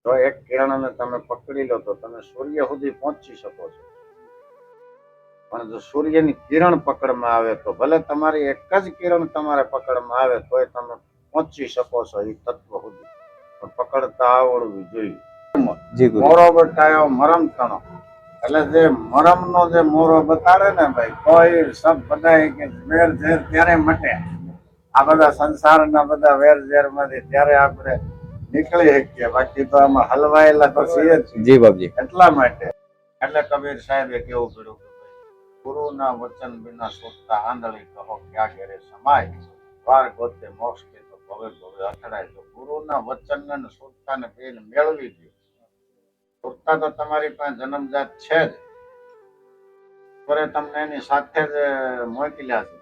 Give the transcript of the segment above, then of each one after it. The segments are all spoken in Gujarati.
જો એક કિરણને તમે પકડી લો તો તમે સૂર્ય સુધી પહોંચી શકો છો. પણ જો સૂર્યની કિરણ પકડમાં આવે તો ભલે તમારી એક જ કિરણ તમારે પકડમાં આવે તોય તમે પહોંચી શકો છો એ તત્વ સુધી, પણ પકડતા આવડવું જોઈએ. મોરો બતાવ્યો મરમ તણો, એટલે જે મરમ નો જે મોરો બતાડે ને ભાઈ, કોઈ સબ બધા કે વેર ઝેર ત્યારે મટે. આ બધા સંસારના બધા વેર ઝેર માંથી ત્યારે આપણે નીકળી શકીએ, બાકી તો આમાં હલવાયેલા તો છીએ જ. જી બાપજી. એટલા માટે એટલે કબીર સાહેબે કેવું પડ્યું કે ગુરુના વચન વિના સોચતા આંધળી કહો ક્યાં ઘેરે સમાય, વાર ગોતે મોક્ષ કે તો ભવે ભવે અથડાય. તો ગુરુના વચન ને સોચતા ને બેન મેળવી દો. સોચતા તો તમારી પાસે જન્મજાત છે જ, ઈશ્વરે તમને એની સાથે જ મોકલ્યા છે.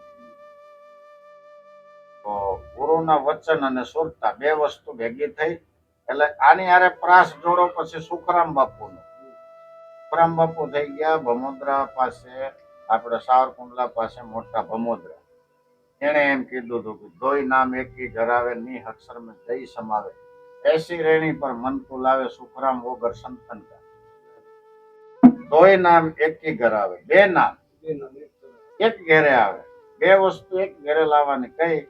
તો ગુરુના વચન અને સુરતા બે વસ્તુ ભેગી થઈ એટલે આની હારે પ્રાસ જોડો પછી સુખરામ બાપુનો. સુખરામ બાપુ થઈ ગયા ભમોદરા પાસે, આપણે સાવરકુંડલા પાસે મોટા ભમોદરા. એને એમ કીધું હતું કે દોય નામ એકી ઘરાવે ની અક્ષર में જઈ સમાવે, એસી રેણી પર મન તુલાવે સુખરામ વગર સંતન કા. દોય નામ એકી ઘરાવે, બે નામ એક ઘેરે આવે. બે વસ્તુ એક ઘેરે લાવવાની કઈ?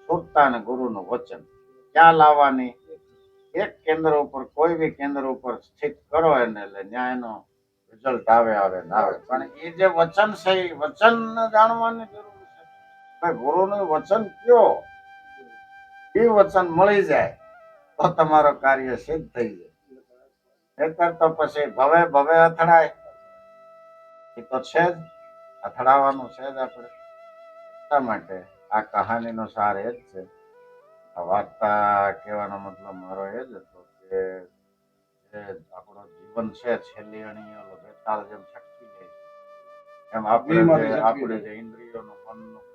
સુરતા અને ગુરુનું વચન. ક્યાં લાવવાની? એક કેન્દ્ર ઉપર, કોઈ બી કેન્દ્ર ઉપર સ્થિત કરો એને, એટલે ત્યાં એનો રિઝલ્ટ આવે ને આવે. પણ એ જે વચન છે એ વચન જાણવાની જરૂર છે. ભાઈ ગુરુનું વચન કયો એ વચન મળી જાય તો તમારો કાર્ય સિદ્ધ થઈ જાય. નહીતર તો પછી ભવે ભવે અથડાય. એ તો છે જ, અથડાવાનું છે જ આપણે. એટલા માટે આ કહાનીનો સાર એ જ છે. આ વાર્તા કહેવાનો મતલબ મારો એ જ હતો કે જે આપણો જીવન છે છેલ્લી અણી વેતાળ જેમ છટકી જાય છે, એમ આપણે જે ઇન્દ્રિયોનું મનનું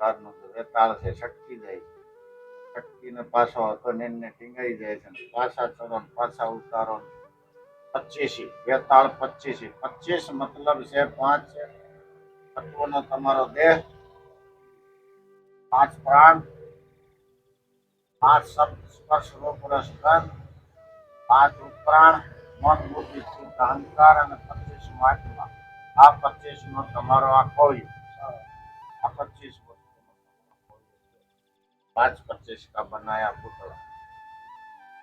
અહંકારનું જે વેતાળ છે છટકી જાય છે. છટકીને પાછો હતો ને ટીંગાઈ જાય છે, પાછા ચડો પાછા ઉતારો. 25 વેતાળ 25. 25 મતલબ છે 5 તત્વનો તમારો દેહ, 5 પ્રાણ, 5 શબ્દ સ્પર્શ રૂપ રસ ગંધ, 5 ઉપરાણ મન બુદ્ધિ ચિત્ત અહંકાર અને 25 આત્મા. આ 25 નો તમારો આ કોળિયો. આ 25 5 25 का बनाया पुतला.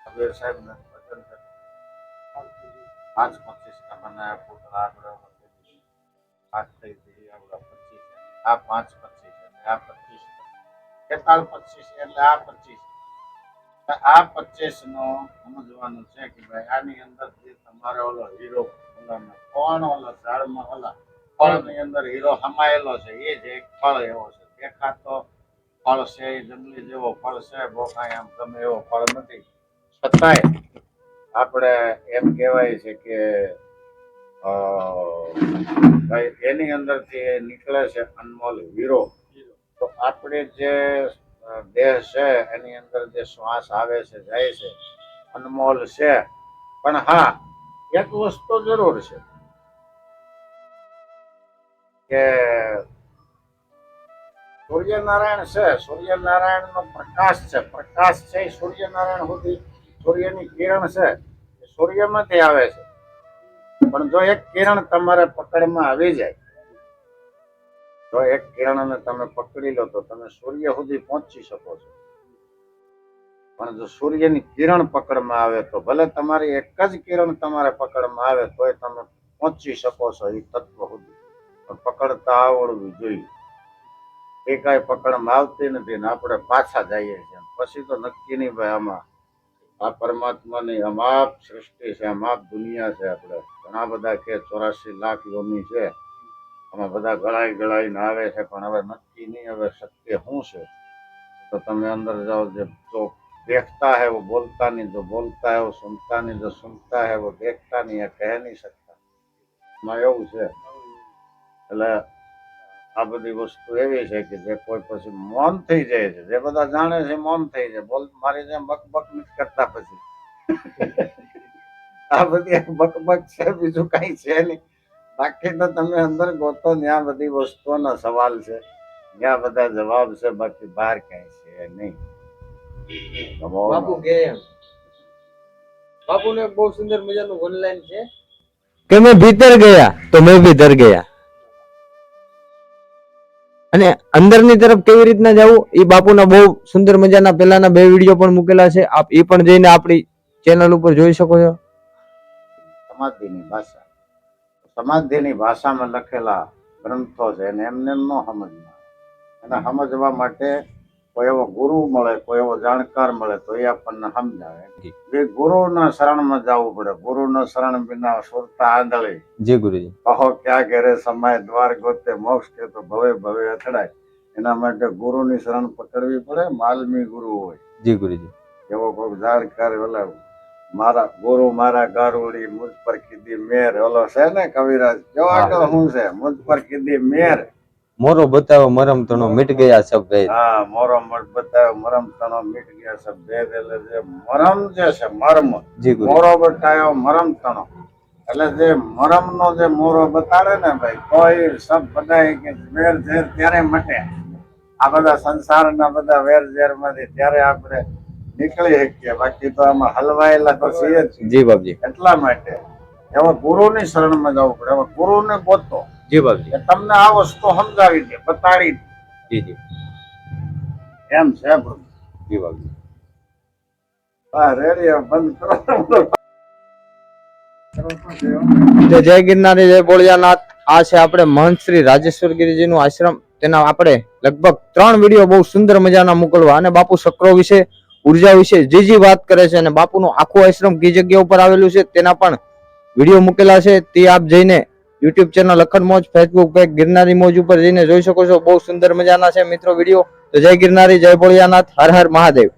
कबीर साहब ने वचन कर 5 25 का बनाया पुतला. આપણે 5 થઈ ગઈ, આપણા 25. આ 5 25 આ 25 43 25 એટલે આ 25. આ 25 નો સમજવાનું છે કે ભાઈ આની અંદર જે તમારો ઓલો હીરો, કોણ ઓલો ઝાડમાં ઓલા ફળની અંદર હીરો સમાયેલો છે, એ જ એક ફળ એવો છે. દેખાતો ફળ છે એ જંગલી જેવો ફળ છે, બહુ કાંઈ આમ ગમે એવો ફળ નથી. છતાંય આપણે એમ કહેવાય છે કે ભાઈ એની અંદરથી નીકળે છે અનમોલ હીરો. તો આપણે જે દેહ છે એની અંદર જે શ્વાસ આવે છે જાય છે અનમોલ છે. પણ હા, એક વસ્તુ જરૂર છે કે સૂર્યનારાયણ છે, સૂર્યનારાયણ નો પ્રકાશ છે. પ્રકાશ છે એ સૂર્યનારાયણ સુધી, સૂર્યની કિરણ છે એ સૂર્યમાંથી આવે છે. પણ જો એક કિરણ તમારે પકડમાં આવી જાય, જો એક કિરણને તમે પકડી લો તો તમે સૂર્ય સુધી પહોંચી શકો છો. પણ જો સૂર્યની કિરણ પકડમાં આવે તો ભલે તમારી એક જ કિરણ તમારે પકડમાં આવે તોય તમે પહોંચી શકો છો એ તત્વ સુધી, પણ પકડતા આવડવું જોઈએ. એ કાંઈ પકડમાં આવતી નથી ને આપણે પાછા જઈએ છીએ. પછી તો નક્કી નહીં ભાઈ, આમાં આ પરમાત્માની અમાપ સૃષ્ટિ છે, અમાપ દુનિયા છે. આપણે ઘણા બધા કે 84 લાખ યોની છે, આમાં બધા ગળાઈને આવે છે, પણ હવે નક્કી નહીં હવે સત્ય શું છે. તો તમે અંદર જાઓ, જે જો देखता है वो बोलता नहीं, जो बोलता है वो सुनता नहीं, जो सुनता है वो देखता नहीं, है कह नहीं सकता. એમાં એવું છે. એટલે આ બધી વસ્તુ એવી છે કે જે કોઈ પછી મૌન થઈ જાય છે, જે બધા જાણે છે મૌન થઈ જાય. બોલ મારી જેમ બકબક નથી કરતા પછી. આ બધી બકબક છે, બીજું કઈ છે નહીં. બાકી તો તમે અંદર ગોતો ત્યાં બધી વસ્તુઓના સવાલ છે, ત્યાં બધા જવાબ છે, બાકી બહાર કઈ છે નહીં. બાપુ કે બાપુને એક બહુ સુંદર મજાનું ઓનલાઈન છે કે મેં ભીતર ગયા તો મેં ભી ડર ગયા. અને અંદરની તરફ કેવી રીતના જવું એ બાપુના બહુ સુંદર મજાના પહેલાના 2 વિડીયો પણ મૂકેલા છે. આપ એ પણ જઈને આપણી ચેનલ ઉપર જોઈ શકો છો. સમાધિની ભાષા, સમાધિની ભાષામાં લખેલા ગ્રંથો છે એને એમને ન સમજવા. એને સમજવા માટે કોઈ એવો ગુરુ મળે, કોઈ એવો જાણકાર મળે તો એ આપણને સમજાવે. એ ગુરુના શરણમાં જવું પડે. ગુરુના શરણ વિના સુરતા આંધળી. જી ગુરુજી. કહો ક્યાં ઘેરે સમાય દ્વાર ગોતે મોક્ષ કે તો ભવે ભવે અથડાય. એના માટે ગુરુની શરણ પકડવી પડે. માલમી ગુરુ હોય. જી ગુરુજી. એવો કોઈ જાણકાર ઓલા મારા ગુરુ મારા ગારુડી મુજ પર કીધી મેર ઓલો છે ને કવિરાજ કેવો આગળ શું છે મુજ પર કીધી મેર મોરો બતાવો મરમ તણો મિટ ગયા સબ ભેદ. હા મોરો મત બતાવ્યો મરમ તણો મિટ ગયા સબ ભેદ. એટલે જે મરમ જે છે મર્મ, જી ગુરુ. મોરો બતાવ્યો મરમ તણો એટલે જે મરમ નો જે મોરો બતાડે ને ભાઈ તો એ સબ બધા કે વેર ઝેર ત્યારે મટે. આ બધા સંસારના બધા વેર ઝેર માંથી ત્યારે આપણે નીકળી શકીએ. બાકી તો આમાં હલવાયેલા તો છીએ જ. જી બાપજી. એટલા માટે એવા ગુરુની શરણમાં જવું પડે. એવા ગુરુને ગોતો જી બાપજી. કે તમને આ વસ્તુ સમજાવી દે, બતાડી દે. જી જી. એમ છે પ્રભુ. જી બાપજી. હા રેડિયો બંધ કરો. જય ગિરનારી, જય ભોળિયાનાથ. આ છે આપણે મહંત શ્રી રાજેશ્વર ગિરિજીનું આશ્રમ. તેના આપણે લગભગ 3 વિડીયો બહુ સુંદર મજાના મોકલવા. અને બાપુ ચક્રો વિશે, ઉર્જા વિશે જે વાત કરે છે અને બાપુનું આખું આશ્રમ કઈ જગ્યા ઉપર આવેલું છે તેના પણ વિડીયો મૂકેલા છે. તે આપ જઈને યુટ્યુબ ચેનલ અખંડ મોજ, ફેસબુક પેજ ગિરનારી મોજ ઉપર જઈને જોઈ શકો છો. બહુ સુંદર મજાના છે મિત્રો વિડીયો. તો જય ગિરનારી, જય ભોળિયાનાથ, હર હર મહાદેવ.